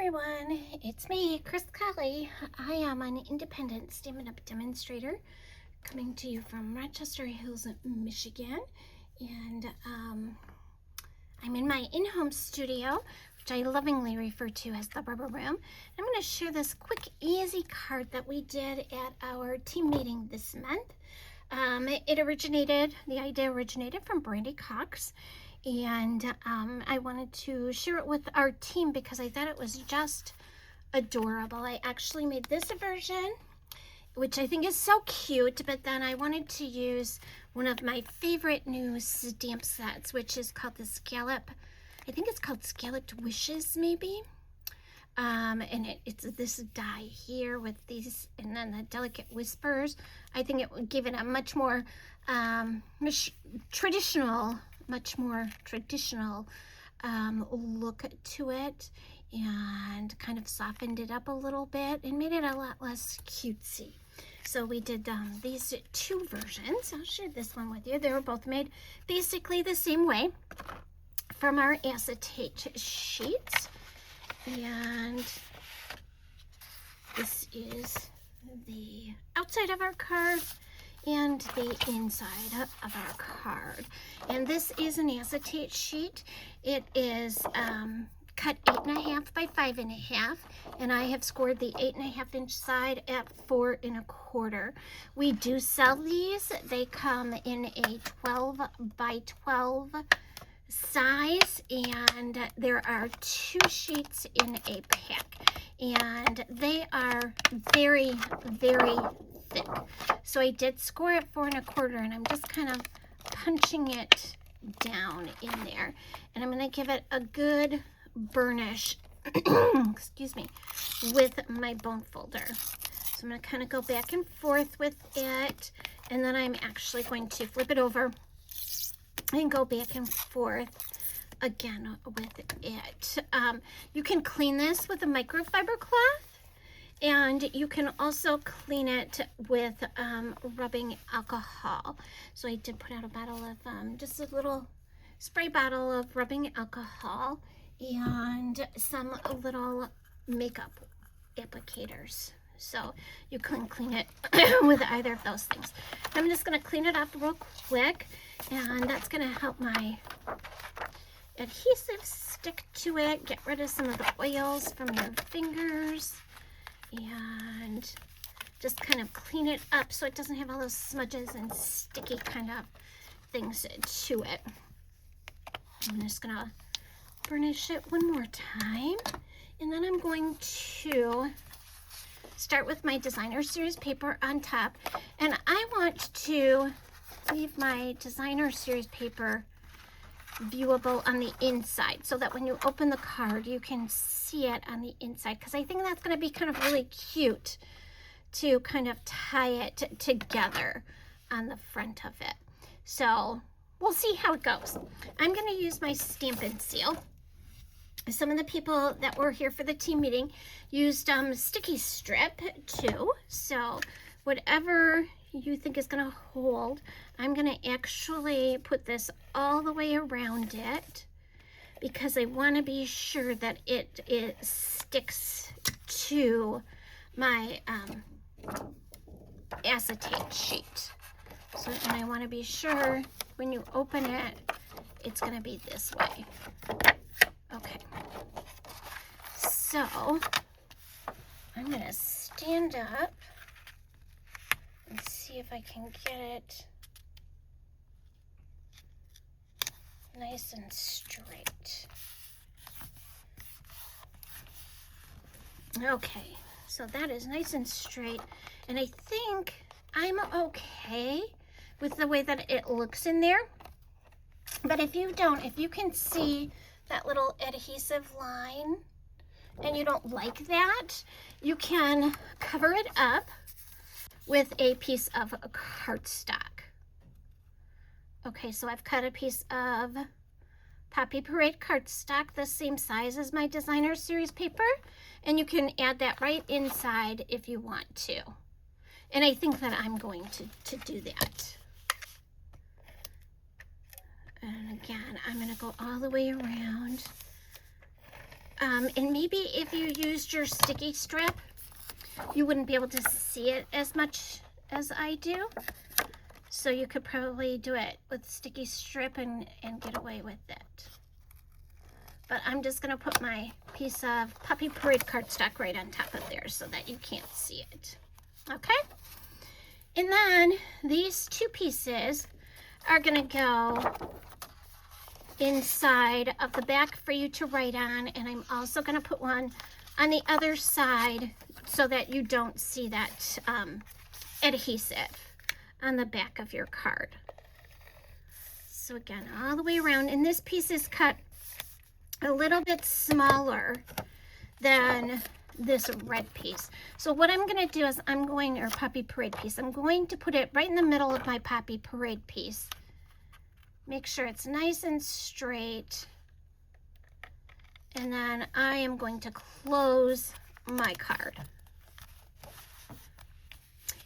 everyone, it's me, Chris Kelly. I am an independent Stand Up demonstrator coming to you from Rochester Hills, Michigan. And I'm in my in-home studio, which I lovingly refer to as the Rubber Room. I'm going to share this quick, easy card that we did at our team meeting this month. The idea originated from Brandy Cox. And I wanted to share it with our team because I thought it was just adorable. I actually made this version, which I think is so cute, but then I wanted to use one of my favorite new stamp sets, which is called the Scalloped Wishes, maybe. And it's this die here with these, and then the delicate whispers. I think it would give it a much more traditional look to it, and kind of softened it up a little bit and made it a lot less cutesy. So we did these two versions. I'll share this one with you. They were both made basically the same way from our acetate sheets. And this is the outside of our card and the inside of our card. And this is an acetate sheet. It is cut 8.5 by 5.5, and I have scored the 8.5-inch side at 4 1/4. We do sell these. They come in a 12 by 12 size, and there are 2 sheets in a pack, and they are very, very thick. So I did score it 4 1/4, and I'm just kind of punching it down in there, and I'm going to give it a good burnish excuse me, with my bone folder. So I'm going to kind of go back and forth with it, and then I'm actually going to flip it over and go back and forth again with it. You can clean this with a microfiber cloth, and you can also clean it with rubbing alcohol. So I did put out a bottle of just a little spray bottle of rubbing alcohol and some little makeup applicators. So you can clean it with either of those things. I'm just going to clean it up real quick, and that's going to help my adhesive stick to it, get rid of some of the oils from your fingers, and just kind of clean it up so it doesn't have all those smudges and sticky kind of things to it. I'm just going to burnish it one more time, and then I'm going to start with my designer series paper on top, and I want to leave my designer series paper viewable on the inside so that when you open the card you can see it on the inside, because I think that's going to be kind of really cute to kind of tie it together on the front of it. So we'll see how it goes. I'm going to use my Stampin' Seal. Some of the people that were here for the team meeting used sticky strip too. So whatever you think is going to hold, I'm going to actually put this all the way around it because I want to be sure that it sticks to my acetate sheet. So, and I want to be sure when you open it, it's going to be this way. Okay, so I'm going to stand up and see if I can get it nice and straight. Okay, so that is nice and straight, and I think I'm okay with the way that it looks in there. But if you can see that little adhesive line and you don't like that, you can cover it up with a piece of cardstock. Okay, so I've cut a piece of Poppy Parade cardstock the same size as my designer series paper, and you can add that right inside if you want to. And I think that I'm going to do that. And again, I'm going to go all the way around. And maybe if you used your sticky strip, you wouldn't be able to see it as much as I do. So you could probably do it with sticky strip and get away with it. But I'm just gonna put my piece of Puppy Parade cardstock right on top of there so that you can't see it. Okay? And then these two pieces are gonna go inside of the back for you to write on, and I'm also gonna put one on the other side so that you don't see that adhesive on the back of your card. So again, all the way around, and this piece is cut a little bit smaller than this red piece. So what I'm going to do is or Puppy Parade piece, I'm going to put it right in the middle of my Puppy Parade piece. Make sure it's nice and straight. And then I am going to close my card.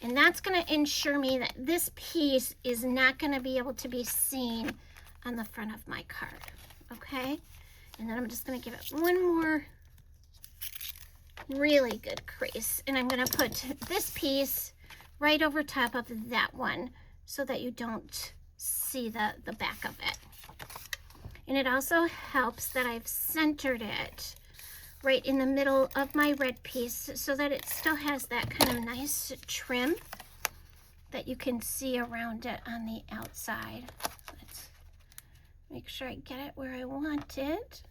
And that's going to ensure me that this piece is not going to be able to be seen on the front of my card. Okay? And then I'm just going to give it one more really good crease. And I'm going to put this piece right over top of that one so that you don't see the back of it. And it also helps that I've centered it right in the middle of my red piece so that it still has that kind of nice trim that you can see around it on the outside. Let's make sure I get it where I want it.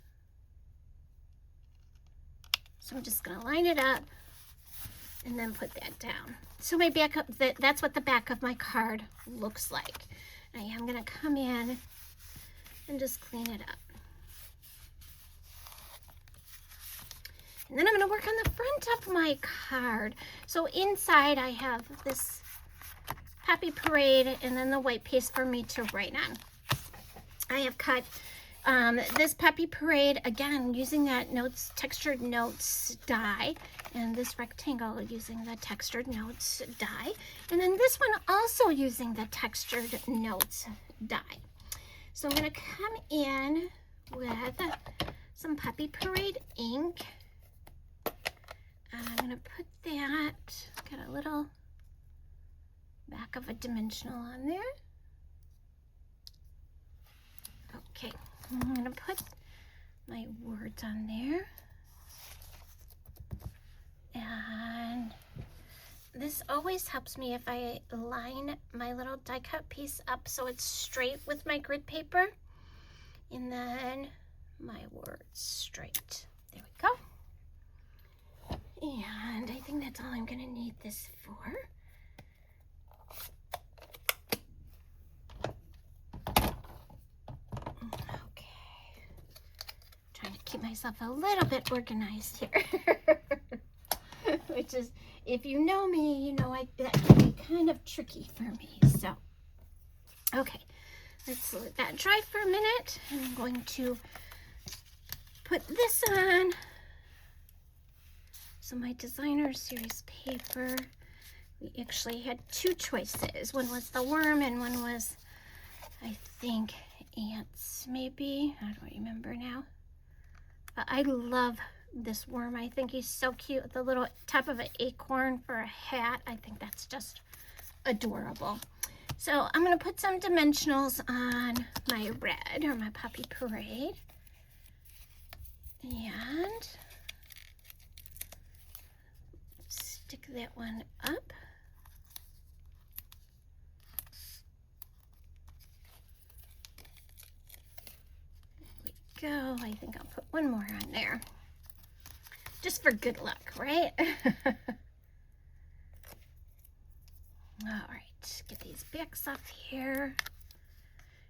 So I'm just going to line it up and then put that down. So my back, that's what the back of my card looks like. I am going to come in and just clean it up. And then I'm going to work on the front of my card. So inside I have this Puppy Parade and then the white piece for me to write on. I have cut this Puppy Parade, again, using that textured notes die, and this rectangle using the textured notes die, and then this one also using the textured notes die. So I'm going to come in with some Puppy Parade ink, and I'm going to put that, got a little back of a dimensional on there. Okay, I'm going to put my words on there. And this always helps me if I line my little die cut piece up so it's straight with my grid paper. And then my words straight. There we go. And I think that's all I'm going to need this for. Keep myself a little bit organized here. Which is, if you know me, you know that can be kind of tricky for me. So, okay, let's let that dry for a minute. I'm going to put this on. So my designer series paper, we actually had two choices. One was the worm and one was, I think, ants maybe. I don't remember now. I love this worm. I think he's so cute with the little top of an acorn for a hat. I think that's just adorable. So I'm going to put some dimensionals on my red, or my Puppy Parade. And stick that one up. Go. I think I'll put one more on there just for good luck, right? All right, get these backs off here,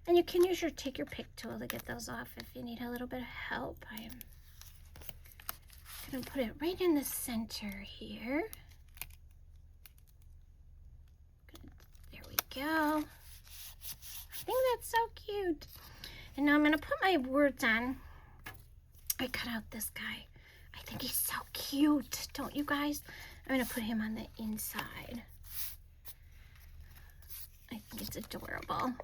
and you can use take your pick tool to get those off if you need a little bit of help. I am gonna put it right in the center here. There we go. I think that's so cute. And now I'm going to put my words on. I cut out this guy. I think he's so cute, don't you guys? I'm going to put him on the inside. I think it's adorable.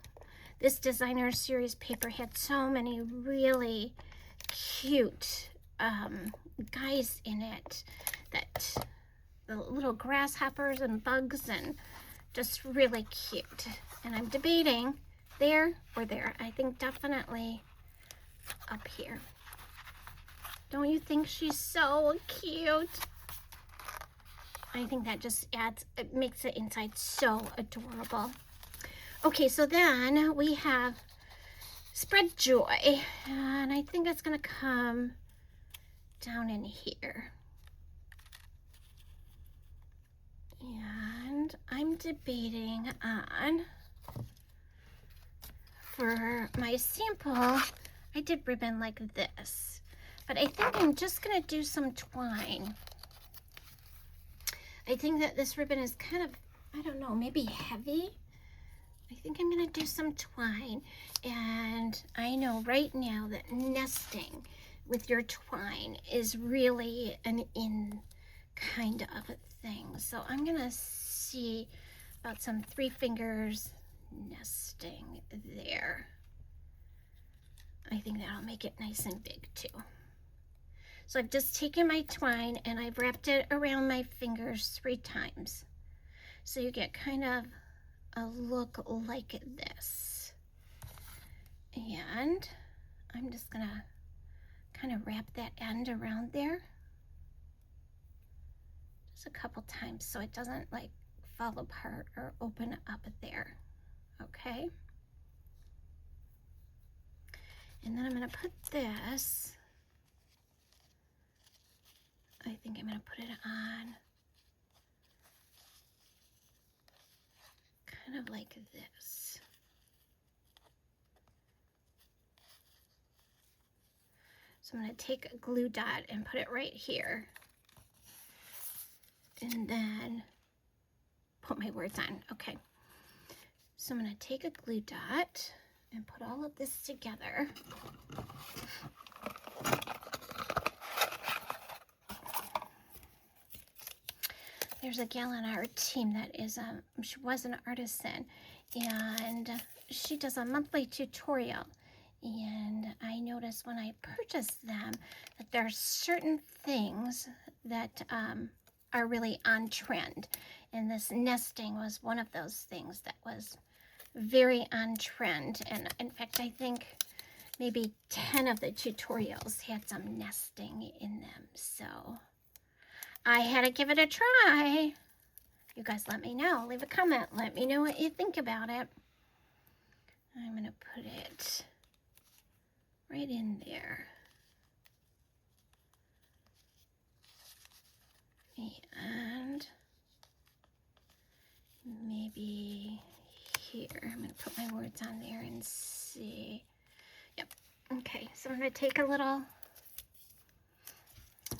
This designer series paper had so many really cute guys in it, that the little grasshoppers and bugs, and just really cute. And I'm debating there or there. I think definitely up here. Don't you think she's so cute? I think that just it makes the inside so adorable. Okay, so then we have Spread Joy, and I think it's gonna come down in here. And I'm debating on, for my sample, I did ribbon like this, but I think I'm just gonna do some twine. I think that this ribbon is kind of, I don't know, maybe heavy. I think I'm gonna do some twine, and I know right now that nesting with your twine is really an in kind of a thing. So I'm gonna see about some 3 fingers nesting there. I think that'll make it nice and big too. So I've just taken my twine and I've wrapped it around my fingers 3 times. So you get kind of a look like this. And I'm just gonna kind of wrap that end around there just a couple times so it doesn't like fall apart or open up there. Okay. And then I'm gonna put this, I think I'm gonna put it on kind of like this. So I'm gonna take a glue dot and put it right here. And then put my words on. Okay. So I'm gonna take a glue dot and put all of this together. There's a gal on our team that is, she was an artisan, and she does a monthly tutorial. And I noticed when I purchased them that there are certain things that are really on trend. And this nesting was one of those things that was very on trend. And in fact, I think maybe 10 of the tutorials had some nesting in them. So I had to give it a try. You guys let me know. Leave a comment. Let me know what you think about it. I'm going to put it right in there. And maybe here. I'm going to put my words on there and see. Yep. Okay, so I'm going to take a little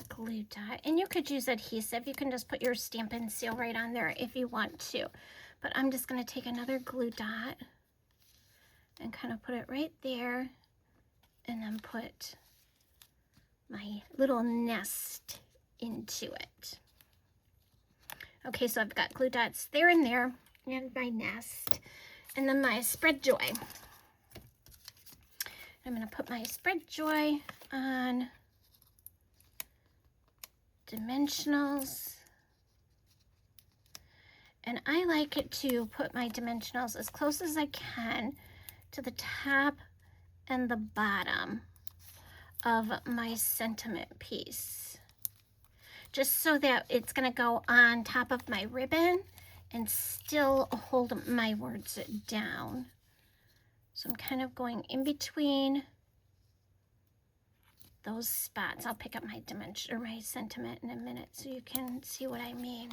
glue dot, and you could use adhesive. You can just put your stamp and seal right on there if you want to, but I'm just going to take another glue dot and kind of put it right there, and then put my little nest into it. Okay, so I've got glue dots there and there, and my nest, and then my Spread Joy. I'm going to put my Spread Joy on dimensionals, and I like it to put my dimensionals as close as I can to the top and the bottom of my sentiment piece, just so that it's going to go on top of my ribbon and still hold my words down. So I'm kind of going in between those spots. I'll pick up my dimension or my sentiment in a minute so you can see what I mean.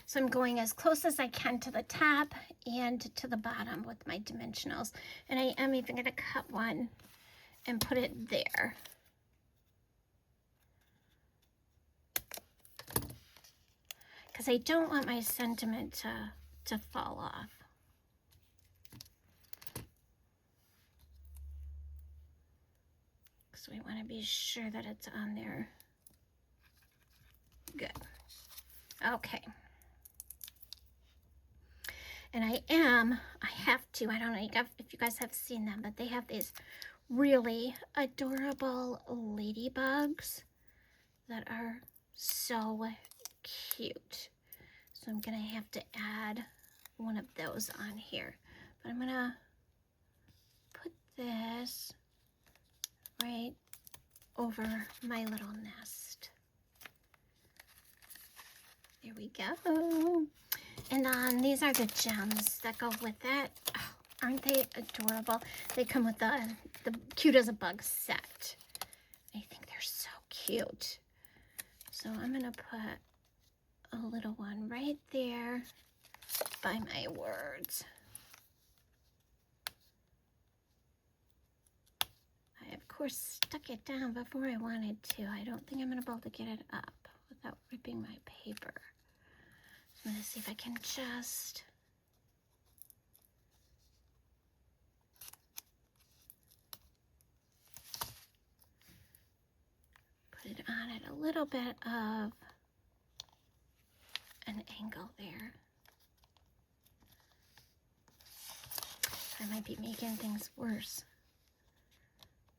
So I'm going as close as I can to the top and to the bottom with my dimensionals. And I am even going to cut one and put it there. Because I don't want my sentiment to fall off. So we want to be sure that it's on there. Good. Okay. And I have to, I don't know if you guys have seen them, but they have these really adorable ladybugs that are so cute. So I'm gonna have to add one of those on here. But I'm gonna put this right over my little nest. There we go. And then these are the gems that go with it. Oh, aren't they adorable? They come with the cute as a bug set. I think they're so cute. So I'm gonna put a little one right there by my words. I of course stuck it down before I wanted to. I don't think I'm gonna be able to get it up without ripping my paper. I'm gonna see if I can just put it on at a little bit of an angle there. I might be making things worse.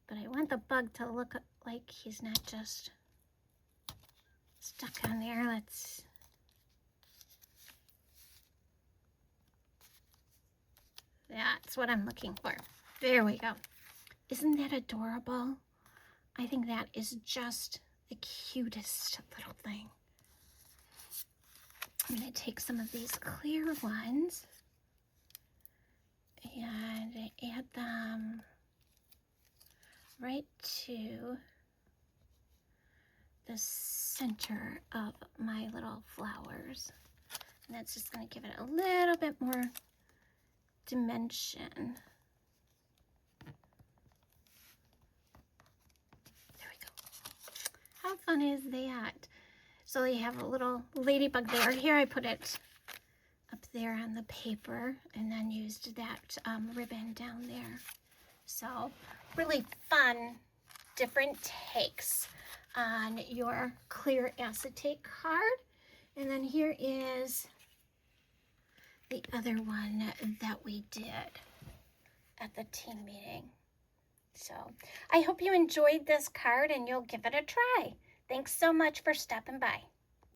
But I want the bug to look like he's not just stuck on there. That's what I'm looking for. There we go. Isn't that adorable? I think that is just the cutest little thing. I'm going to take some of these clear ones and add them right to the center of my little flowers. And that's just going to give it a little bit more dimension. There we go. How fun is that? So you have a little ladybug there. Here I put it up there on the paper and then used that ribbon down there. So really fun, different takes on your clear acetate card. And then here is the other one that we did at the team meeting. So I hope you enjoyed this card and you'll give it a try. Thanks so much for stopping by.